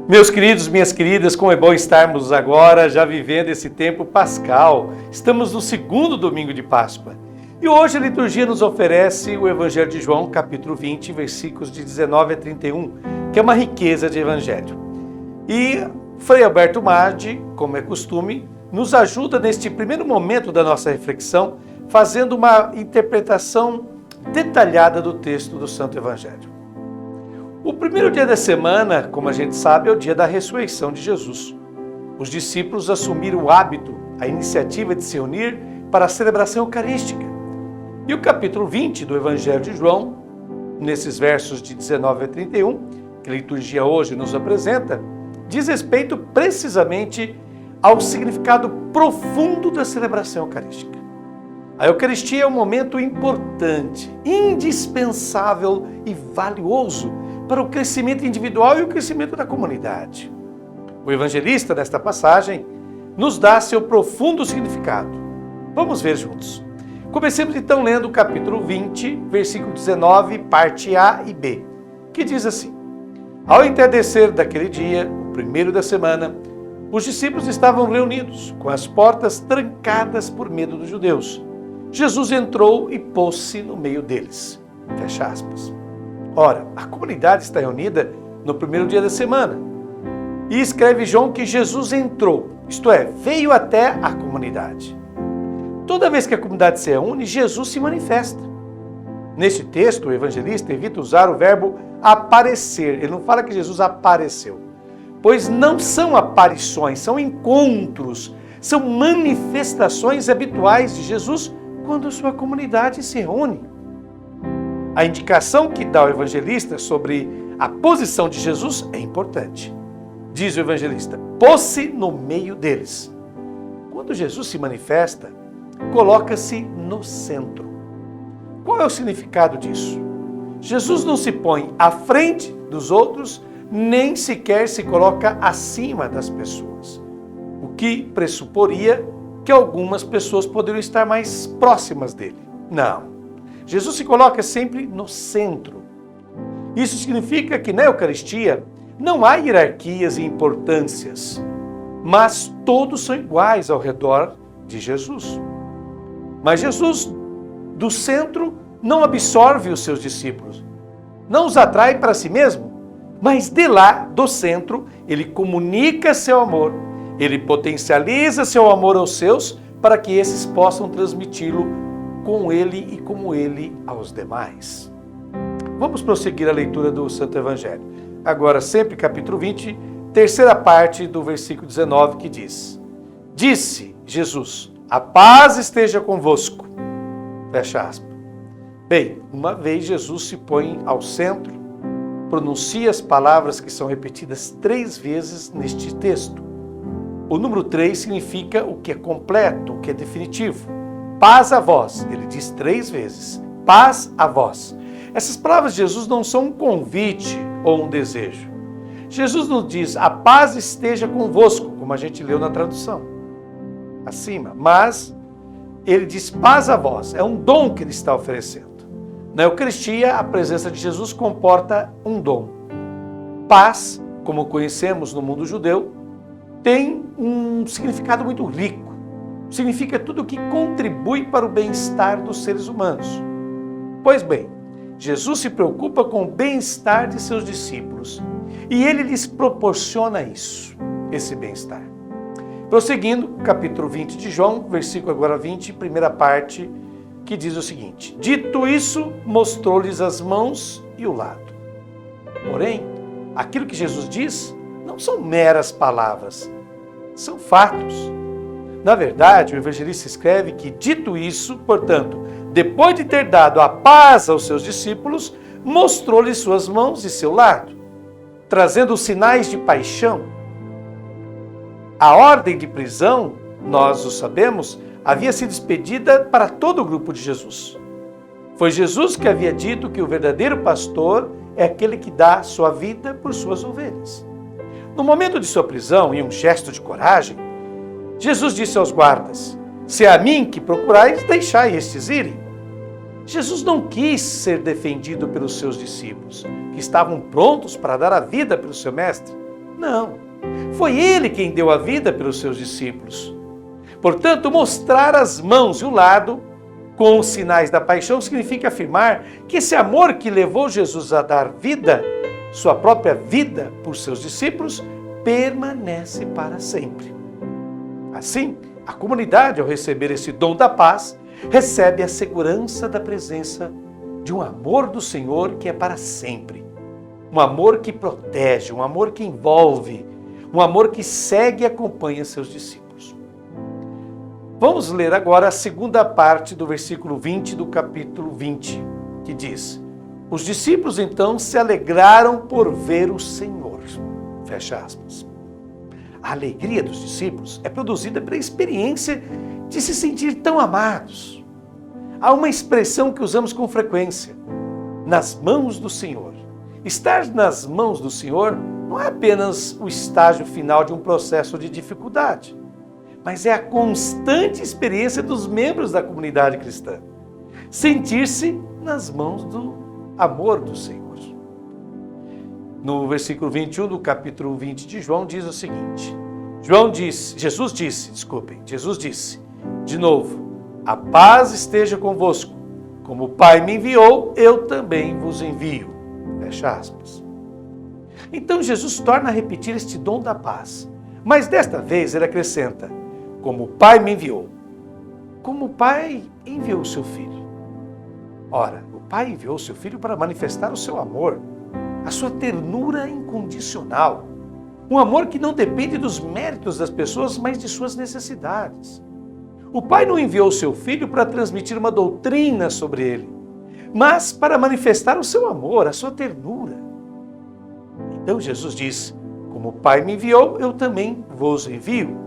Meus queridos, minhas queridas, como é bom estarmos agora já vivendo esse tempo pascal. Estamos no segundo domingo de Páscoa. E hoje a liturgia nos oferece o Evangelho de João, capítulo 20, versículos de 19 a 31, que é uma riqueza de evangelho. E Frei Alberto Maggi, como é costume, nos ajuda neste primeiro momento da nossa reflexão, fazendo uma interpretação detalhada do texto do Santo Evangelho. O primeiro dia da semana, como a gente sabe, é o dia da ressurreição de Jesus. Os discípulos assumiram o hábito, a iniciativa de se unir para a celebração eucarística. E o capítulo 20 do Evangelho de João, nesses versos de 19 a 31, que a liturgia hoje nos apresenta, diz respeito precisamente ao significado profundo da celebração eucarística. A Eucaristia é um momento importante, indispensável e valioso para o crescimento individual e o crescimento da comunidade. O evangelista, nesta passagem, nos dá seu profundo significado. Vamos ver juntos. Comecemos então lendo o capítulo 20, versículo 19, parte A e B, que diz assim: Ao entardecer daquele dia, o primeiro da semana, os discípulos estavam reunidos, com as portas trancadas por medo dos judeus. Jesus entrou e pôs-se no meio deles. Fecha aspas. Ora, a comunidade está reunida no primeiro dia da semana. E escreve João que Jesus entrou, isto é, veio até a comunidade. Toda vez que a comunidade se reúne, Jesus se manifesta. Neste texto, o evangelista evita usar o verbo aparecer. Ele não fala que Jesus apareceu. Pois não são aparições, são encontros, são manifestações habituais de Jesus quando sua comunidade se reúne. A indicação que dá o evangelista sobre a posição de Jesus é importante. Diz o evangelista, pôs-se no meio deles. Quando Jesus se manifesta, coloca-se no centro. Qual é o significado disso? Jesus não se põe à frente dos outros, nem sequer se coloca acima das pessoas, o que pressuporia que algumas pessoas poderiam estar mais próximas dele. Não. Jesus se coloca sempre no centro. Isso significa que na Eucaristia não há hierarquias e importâncias, mas todos são iguais ao redor de Jesus. Mas Jesus, do centro, não absorve os seus discípulos, não os atrai para si mesmo, mas de lá, do centro, ele comunica seu amor, ele potencializa seu amor aos seus para que esses possam transmiti-lo com ele e como ele aos demais. Vamos prosseguir a leitura do Santo Evangelho. Agora, sempre capítulo 20, terceira parte do versículo 19, que diz: Disse Jesus, a paz esteja convosco. Fecha aspas. Bem, uma vez Jesus se põe ao centro, pronuncia as palavras que são repetidas 3 vezes neste texto. O número 3 significa o que é completo, o que é definitivo. Paz a vós, ele diz 3 vezes. Paz a vós. Essas palavras de Jesus não são um convite ou um desejo. Jesus nos diz, a paz esteja convosco, como a gente leu na tradução acima. Mas ele diz paz a vós, é um dom que ele está oferecendo. Na Eucaristia, a presença de Jesus comporta um dom. Paz, como conhecemos no mundo judeu, tem um significado muito rico. Significa tudo o que contribui para o bem-estar dos seres humanos. Pois bem, Jesus se preocupa com o bem-estar de seus discípulos e ele lhes proporciona isso, esse bem-estar. Prosseguindo, capítulo 20 de João, versículo agora 20, primeira parte, que diz o seguinte: Dito isso, mostrou-lhes as mãos e o lado. Porém, aquilo que Jesus diz não são meras palavras, são fatos. Na verdade, o evangelista escreve que, dito isso, portanto, depois de ter dado a paz aos seus discípulos, mostrou-lhes suas mãos e seu lado, trazendo sinais de paixão. A ordem de prisão, nós o sabemos, havia sido expedida para todo o grupo de Jesus. Foi Jesus que havia dito que o verdadeiro pastor é aquele que dá sua vida por suas ovelhas. No momento de sua prisão, em um gesto de coragem, Jesus disse aos guardas, se é a mim que procurais, deixai estes irem. Jesus não quis ser defendido pelos seus discípulos, que estavam prontos para dar a vida pelo seu mestre. Não. Foi ele quem deu a vida pelos seus discípulos. Portanto, mostrar as mãos e o lado com os sinais da paixão significa afirmar que esse amor que levou Jesus a dar vida, sua própria vida por seus discípulos, permanece para sempre. Assim, a comunidade, ao receber esse dom da paz, recebe a segurança da presença de um amor do Senhor que é para sempre. Um amor que protege, um amor que envolve, um amor que segue e acompanha seus discípulos. Vamos ler agora a segunda parte do versículo 20 do capítulo 20, que diz: os discípulos então se alegraram por ver o Senhor. Fecha aspas. A alegria dos discípulos é produzida pela experiência de se sentir tão amados. Há uma expressão que usamos com frequência: nas mãos do Senhor. Estar nas mãos do Senhor não é apenas o estágio final de um processo de dificuldade, mas é a constante experiência dos membros da comunidade cristã. Sentir-se nas mãos do amor do Senhor. No versículo 21 do capítulo 20 de João diz o seguinte: Jesus disse, de novo, a paz esteja convosco, como o Pai me enviou, eu também vos envio. Fecha aspas. Então Jesus torna a repetir este dom da paz, mas desta vez ele acrescenta, como o Pai me enviou. Como o Pai enviou o seu Filho. Ora, o Pai enviou o seu Filho para manifestar o seu amor, a sua ternura incondicional, um amor que não depende dos méritos das pessoas, mas de suas necessidades. O Pai não enviou o seu Filho para transmitir uma doutrina sobre ele, mas para manifestar o seu amor, a sua ternura. Então Jesus diz, como o Pai me enviou, eu também vos envio.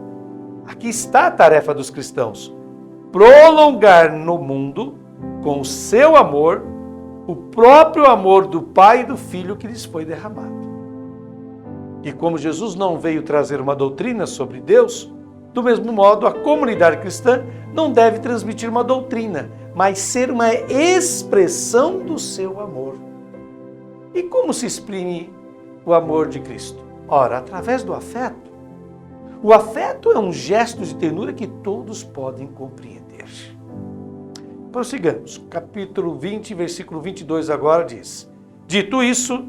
Aqui está a tarefa dos cristãos: prolongar no mundo, com o seu amor, o próprio amor do Pai e do Filho que lhes foi derramado. E como Jesus não veio trazer uma doutrina sobre Deus, do mesmo modo a comunidade cristã não deve transmitir uma doutrina, mas ser uma expressão do seu amor. E como se exprime o amor de Cristo? Ora, através do afeto. O afeto é um gesto de ternura que todos podem compreender. Prossigamos. Capítulo 20, versículo 22 agora diz: dito isso,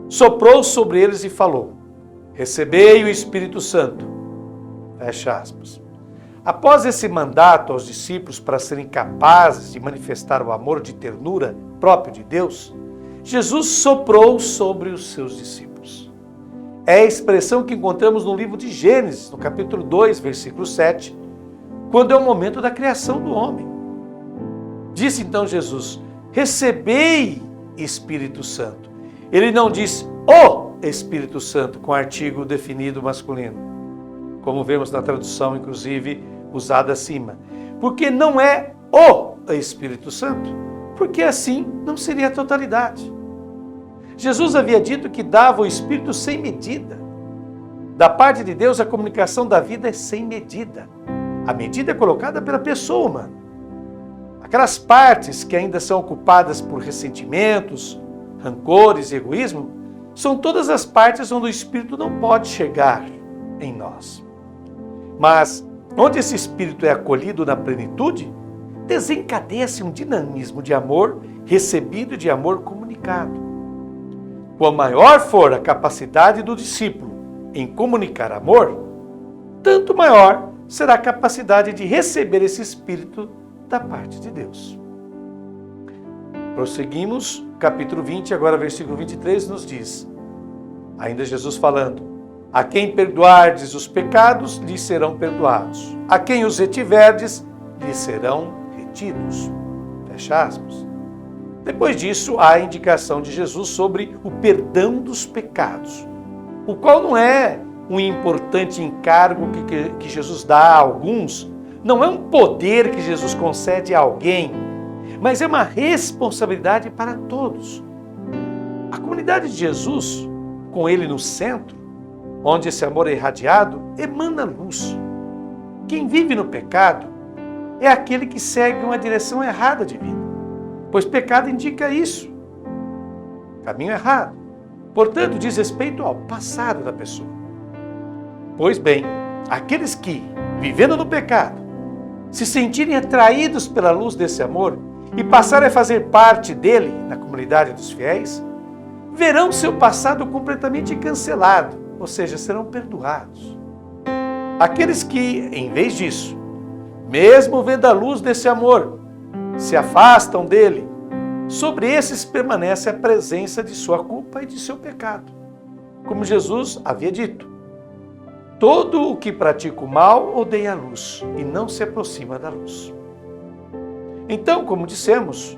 soprou sobre eles e falou: recebei o Espírito Santo. Fecha aspas. Após esse mandato aos discípulos para serem capazes de manifestar o amor de ternura próprio de Deus, Jesus soprou sobre os seus discípulos. É a expressão que encontramos no livro de Gênesis, no capítulo 2, versículo 7, quando é o momento da criação do homem. Disse então Jesus: recebei Espírito Santo. Ele não diz o Espírito Santo com artigo definido masculino, como vemos na tradução, inclusive, usada acima. Porque não é o Espírito Santo, porque assim não seria a totalidade. Jesus havia dito que dava o Espírito sem medida. Da parte de Deus, a comunicação da vida é sem medida. A medida é colocada pela pessoa humana. Aquelas partes que ainda são ocupadas por ressentimentos, rancores e egoísmo, são todas as partes onde o Espírito não pode chegar em nós. Mas, onde esse Espírito é acolhido na plenitude, desencadeia-se um dinamismo de amor recebido e de amor comunicado. Quanto maior for a capacidade do discípulo em comunicar amor, tanto maior será a capacidade de receber esse Espírito da parte de Deus. Prosseguimos, capítulo 20, agora versículo 23 nos diz, ainda Jesus falando: a quem perdoardes os pecados, lhes serão perdoados. A quem os retiverdes, lhes serão retidos. Fecha aspas. Depois disso, há a indicação de Jesus sobre o perdão dos pecados, o qual não é um importante encargo que Jesus dá a alguns, não é um poder que Jesus concede a alguém, mas é uma responsabilidade para todos. A comunidade de Jesus, com ele no centro, onde esse amor é irradiado, emana luz. Quem vive no pecado é aquele que segue uma direção errada de vida, pois pecado indica isso, caminho errado. Portanto, diz respeito ao passado da pessoa. Pois bem, aqueles que, vivendo no pecado, se sentirem atraídos pela luz desse amor e passarem a fazer parte dele na comunidade dos fiéis, verão seu passado completamente cancelado, ou seja, serão perdoados. Aqueles que, em vez disso, mesmo vendo a luz desse amor, se afastam dele, sobre esses permanece a presença de sua culpa e de seu pecado. Como Jesus havia dito, todo o que pratica o mal odeia a luz e não se aproxima da luz. Então, como dissemos,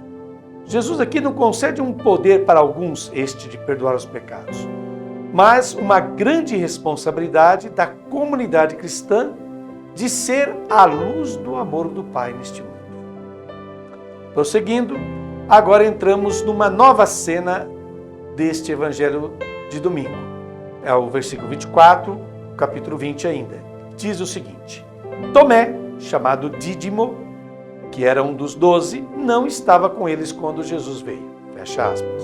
Jesus aqui não concede um poder para alguns, este de perdoar os pecados, mas uma grande responsabilidade da comunidade cristã de ser a luz do amor do Pai neste mundo. Prosseguindo, agora entramos numa nova cena deste Evangelho de domingo. É o versículo 24, capítulo 20 ainda. Diz o seguinte: Tomé, chamado Dídimo, que era um dos 12, não estava com eles quando Jesus veio. Fecha aspas.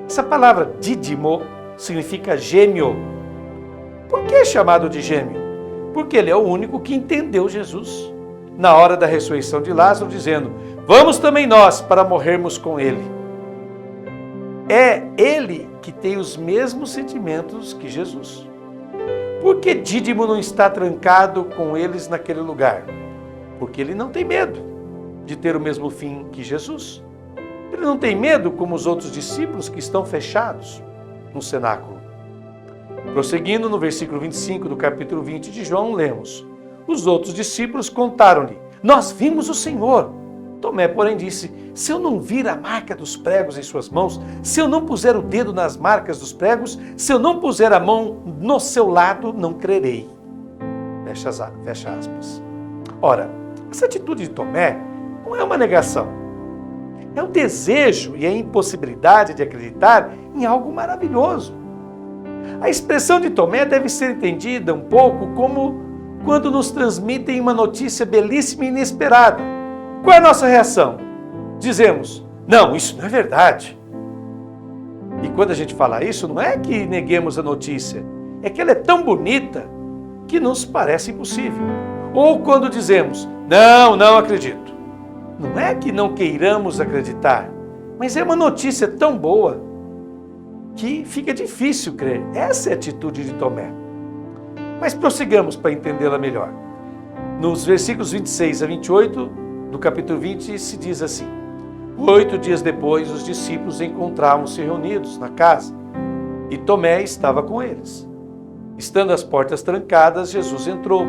Essa palavra Dídimo significa gêmeo. Por que é chamado de gêmeo? Porque ele é o único que entendeu Jesus na hora da ressurreição de Lázaro, dizendo: vamos também nós para morrermos com ele. É ele que tem os mesmos sentimentos que Jesus. Por que Dídimo não está trancado com eles naquele lugar? Porque ele não tem medo de ter o mesmo fim que Jesus. Ele não tem medo como os outros discípulos que estão fechados no cenáculo. Prosseguindo no versículo 25 do capítulo 20 de João, lemos: os outros discípulos contaram-lhe: nós vimos o Senhor. Tomé, porém, disse: se eu não vir a marca dos pregos em suas mãos, se eu não puser o dedo nas marcas dos pregos, se eu não puser a mão no seu lado, não crerei. Fecha aspas. Ora, essa atitude de Tomé não é uma negação. É o desejo e a impossibilidade de acreditar em algo maravilhoso. A expressão de Tomé deve ser entendida um pouco como quando nos transmitem uma notícia belíssima e inesperada. Qual é a nossa reação? Dizemos: não, isso não é verdade. E quando a gente fala isso, não é que neguemos a notícia, é que ela é tão bonita que nos parece impossível. Ou quando dizemos: não acredito. Não é que não queiramos acreditar, mas é uma notícia tão boa que fica difícil crer. Essa é a atitude de Tomé. Mas prossigamos para entendê-la melhor. Nos versículos 26 a 28 do capítulo 20 se diz assim: 8 dias depois, os discípulos encontravam-se reunidos na casa e Tomé estava com eles. Estando as portas trancadas, Jesus entrou,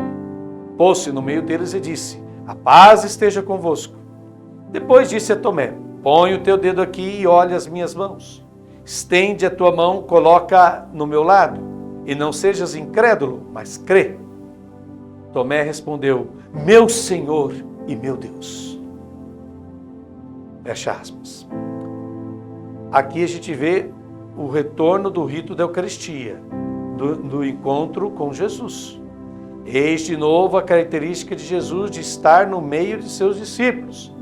pôs-se no meio deles e disse: a paz esteja convosco. Depois disse a Tomé: põe o teu dedo aqui e olha as minhas mãos. Estende a tua mão, coloca no meu lado, e não sejas incrédulo, mas crê. Tomé respondeu: meu Senhor e meu Deus. Fecha aspas. Aqui a gente vê o retorno do rito da Eucaristia, do encontro com Jesus. Eis de novo a característica de Jesus de estar no meio de seus discípulos.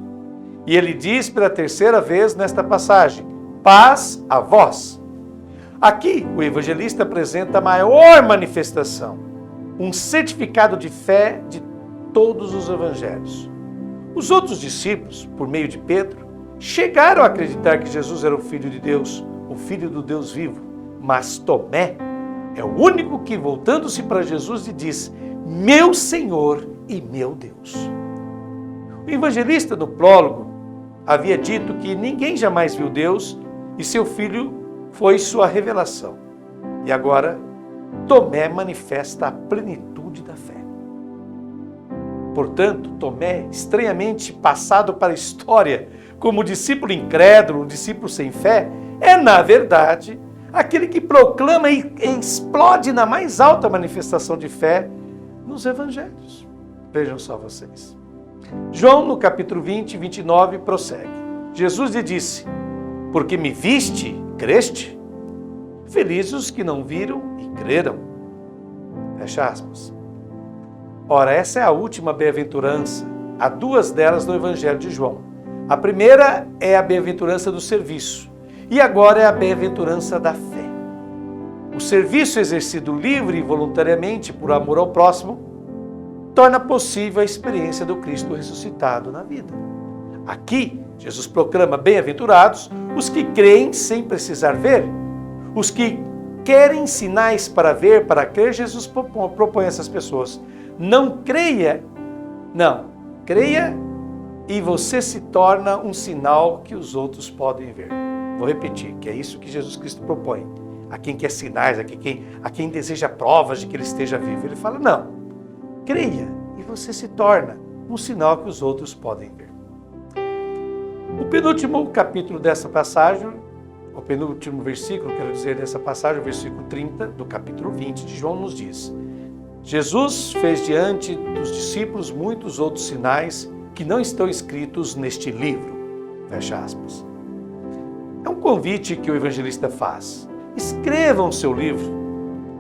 E ele diz pela terceira vez nesta passagem: paz a vós. Aqui o evangelista apresenta a maior manifestação, um certificado de fé de todos os evangelhos. Os outros discípulos, por meio de Pedro, chegaram a acreditar que Jesus era o Filho de Deus, o Filho do Deus vivo. Mas Tomé é o único que, voltando-se para Jesus, lhe diz: meu Senhor e meu Deus. O evangelista, no prólogo, havia dito que ninguém jamais viu Deus e seu Filho foi sua revelação. E agora, Tomé manifesta a plenitude da fé. Portanto, Tomé, estranhamente passado para a história como discípulo incrédulo, discípulo sem fé, é, na verdade, aquele que proclama e explode na mais alta manifestação de fé nos evangelhos. Vejam só vocês. João, no capítulo 20, 29, prossegue. Jesus lhe disse: porque me viste, creste? Felizes os que não viram e creram. Fecha aspas. Ora, essa é a última bem-aventurança. Há duas delas no Evangelho de João. A primeira é a bem-aventurança do serviço. E agora é a bem-aventurança da fé. o serviço exercido livre e voluntariamente por amor ao próximo torna possível a experiência do Cristo ressuscitado na vida. Aqui, Jesus proclama bem-aventurados os que creem sem precisar ver, os que querem sinais para ver, para crer. Jesus propõe a essas pessoas: não creia, não, creia e você se torna um sinal que os outros podem ver. Vou repetir, que é isso que Jesus Cristo propõe. A quem quer sinais, a quem deseja provas de que ele esteja vivo. Ele fala: não, creia e você se torna um sinal que os outros podem ver. O penúltimo capítulo dessa passagem, o penúltimo versículo, quero dizer, dessa passagem, o versículo 30 do capítulo 20 de João nos diz: Jesus fez diante dos discípulos muitos outros sinais que não estão escritos neste livro. Fecha aspas. É um convite que o evangelista faz. Escrevam o seu livro,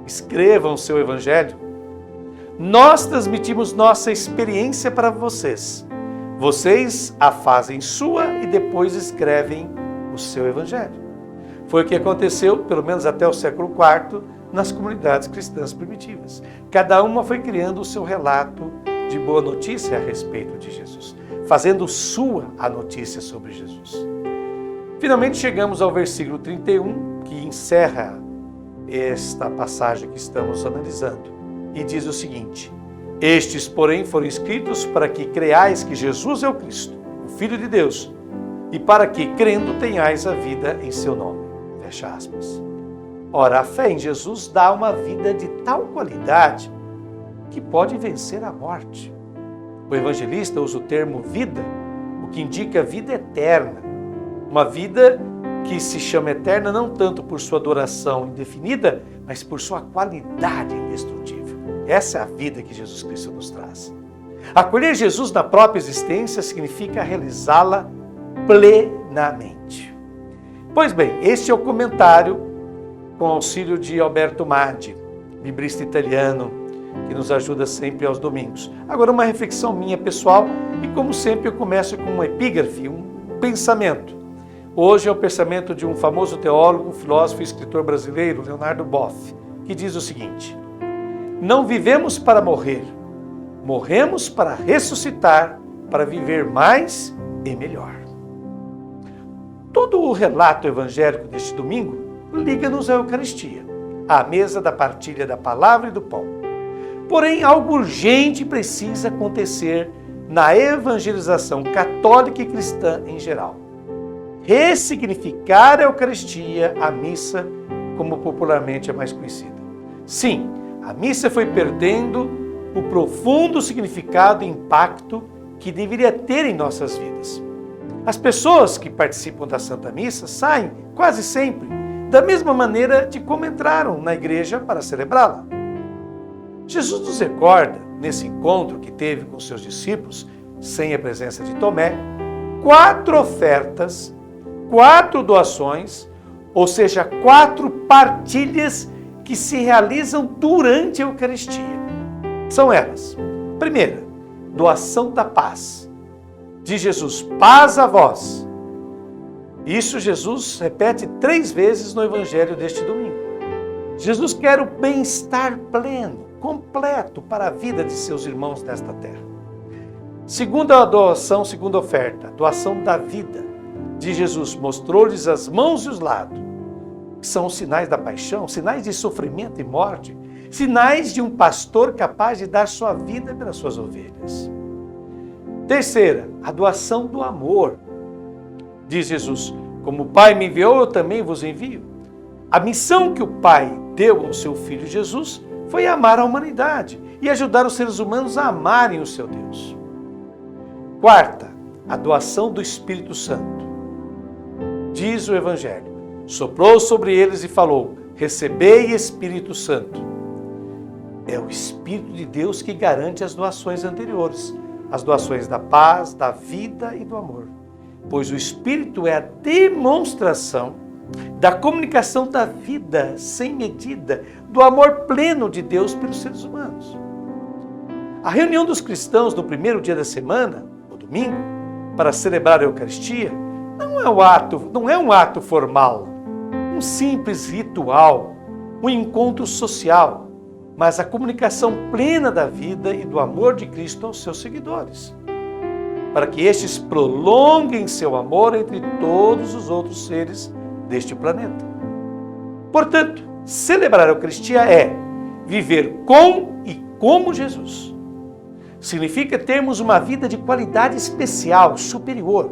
escrevam o seu evangelho. Nós transmitimos nossa experiência para vocês. Vocês a fazem sua e depois escrevem o seu evangelho. Foi o que aconteceu, pelo menos até o século IV, nas comunidades cristãs primitivas. Cada uma foi criando o seu relato de boa notícia a respeito de Jesus, fazendo sua a notícia sobre Jesus. Finalmente chegamos ao versículo 31, que encerra esta passagem que estamos analisando, e diz o seguinte: estes, porém, foram escritos para que creais que Jesus é o Cristo, o Filho de Deus, e para que, crendo, tenhais a vida em seu nome. Fecha aspas. Ora, a fé em Jesus dá uma vida de tal qualidade que pode vencer a morte. O evangelista usa o termo vida, o que indica vida eterna. Uma vida que se chama eterna não tanto por sua duração indefinida, mas por sua qualidade indestrutível. Essa é a vida que Jesus Cristo nos traz. Acolher Jesus na própria existência significa realizá-la plenamente. Pois bem, este é o comentário com auxílio de Alberto Maddi, librista italiano, que nos ajuda sempre aos domingos. Agora, uma reflexão minha pessoal, e como sempre eu começo com uma epígrafe, um pensamento. Hoje é o pensamento de um famoso teólogo, filósofo e escritor brasileiro, Leonardo Boff, que diz o seguinte: não vivemos para morrer, morremos para ressuscitar, para viver mais e melhor. Todo o relato evangélico deste domingo liga-nos à Eucaristia, à mesa da partilha da palavra e do pão. Porém, algo urgente precisa acontecer na evangelização católica e cristã em geral. Ressignificar a Eucaristia, a missa, como popularmente é mais conhecida. Sim, a missa foi perdendo o profundo significado e impacto que deveria ter em nossas vidas. As pessoas que participam da Santa Missa saem, quase sempre, da mesma maneira de como entraram na igreja para celebrá-la. Jesus nos recorda, nesse encontro que teve com seus discípulos, sem a presença de Tomé, 4 ofertas, 4 doações, ou seja, 4 partilhas que se realizam durante a Eucaristia. São elas: primeira, doação da paz. Diz Jesus: paz a vós. Isso Jesus repete 3 vezes no Evangelho deste domingo. Jesus quer o bem-estar pleno, completo para a vida de seus irmãos nesta terra. Segunda doação, segunda oferta, doação da vida. De Jesus, mostrou-lhes as mãos e os lados, que são os sinais da paixão, sinais de sofrimento e morte, sinais de um pastor capaz de dar sua vida pelas suas ovelhas. Terceira, a doação do amor. Diz Jesus: como o Pai me enviou, eu também vos envio. A missão que o Pai deu ao seu Filho Jesus foi amar a humanidade e ajudar os seres humanos a amarem o seu Deus. Quarta, a doação do Espírito Santo. Diz o Evangelho: soprou sobre eles e falou: recebei Espírito Santo. É o Espírito de Deus que garante as doações anteriores, as doações da paz, da vida e do amor. Pois o Espírito é a demonstração da comunicação da vida sem medida, do amor pleno de Deus pelos seres humanos. A reunião dos cristãos no primeiro dia da semana, no domingo, para celebrar a Eucaristia, não é um ato formal, um simples ritual um encontro social, mas a comunicação plena da vida e do amor de Cristo aos seus seguidores, para que estes prolonguem seu amor entre todos os outros seres deste planeta. Portanto, celebrar a Eucaristia é viver com e como Jesus. Significa termos uma vida de qualidade especial, superior.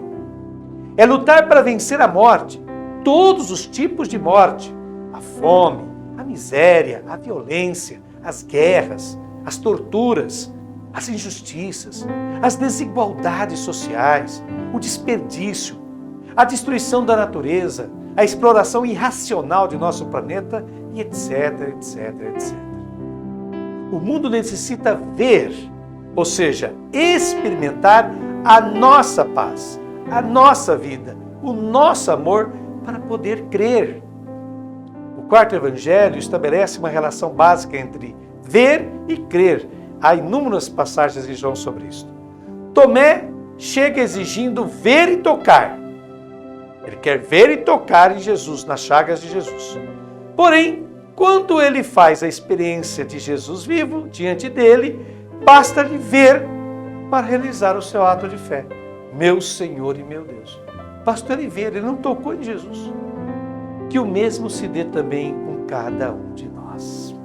É lutar para vencer a morte, todos os tipos de morte, a fome, a miséria, a violência, as guerras, as torturas, as injustiças, as desigualdades sociais, o desperdício, a destruição da natureza, a exploração irracional de nosso planeta e etc, etc, etc. O mundo necessita ver, ou seja, experimentar a nossa paz, a nossa vida, o nosso amor para poder crer. O quarto evangelho estabelece uma relação básica entre ver e crer. Há inúmeras passagens em João sobre isso. Tomé chega exigindo ver e tocar. Ele quer ver e tocar em Jesus, nas chagas de Jesus. Porém, quando ele faz a experiência de Jesus vivo diante dele, basta-lhe ver para realizar o seu ato de fé. Meu Senhor e meu Deus. Basta ele ver, ele não tocou em Jesus. Que o mesmo se dê também com cada um de nós.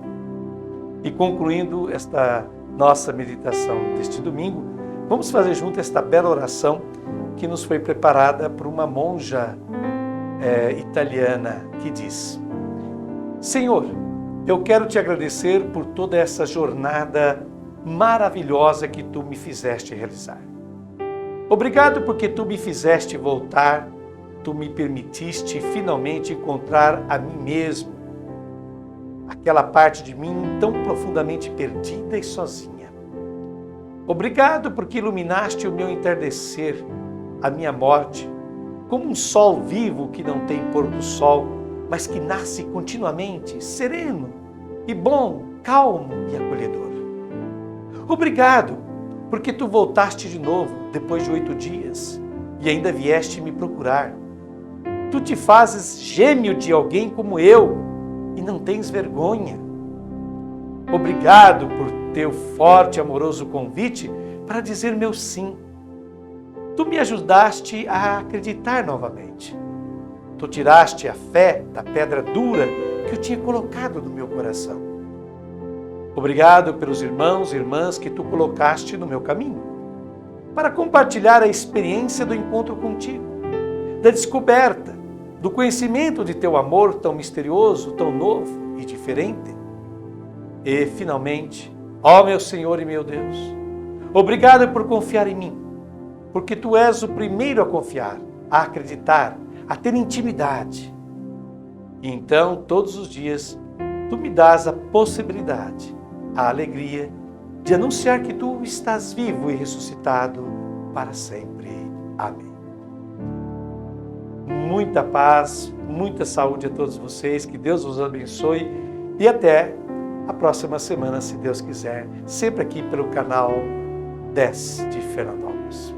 E concluindo esta nossa meditação deste domingo, vamos fazer junto esta bela oração que nos foi preparada por uma monja italiana que diz: Senhor, eu quero te agradecer por toda essa jornada maravilhosa que tu me fizeste realizar. Obrigado porque tu me fizeste voltar, tu me permitiste finalmente encontrar a mim mesmo, aquela parte de mim tão profundamente perdida e sozinha. Obrigado porque iluminaste o meu entardecer, a minha morte, como um sol vivo que não tem pôr do sol, mas que nasce continuamente, sereno e bom, calmo e acolhedor. Obrigado porque tu voltaste de novo depois de 8 dias e ainda vieste me procurar. Tu te fazes gêmeo de alguém como eu e não tens vergonha. Obrigado por teu forte e amoroso convite para dizer meu sim. Tu me ajudaste a acreditar novamente. Tu tiraste a fé da pedra dura que eu tinha colocado no meu coração. Obrigado pelos irmãos e irmãs que tu colocaste no meu caminho, para compartilhar a experiência do encontro contigo, da descoberta, do conhecimento de teu amor tão misterioso, tão novo e diferente. E, finalmente, ó meu Senhor e meu Deus, obrigado por confiar em mim, porque tu és o primeiro a confiar, a acreditar, a ter intimidade. E então, todos os dias, tu me dás a possibilidade, a alegria de anunciar que tu estás vivo e ressuscitado para sempre. Amém. Muita paz, muita saúde a todos vocês, que Deus os abençoe e até a próxima semana, se Deus quiser, sempre aqui pelo canal 10 de Fernando Alves.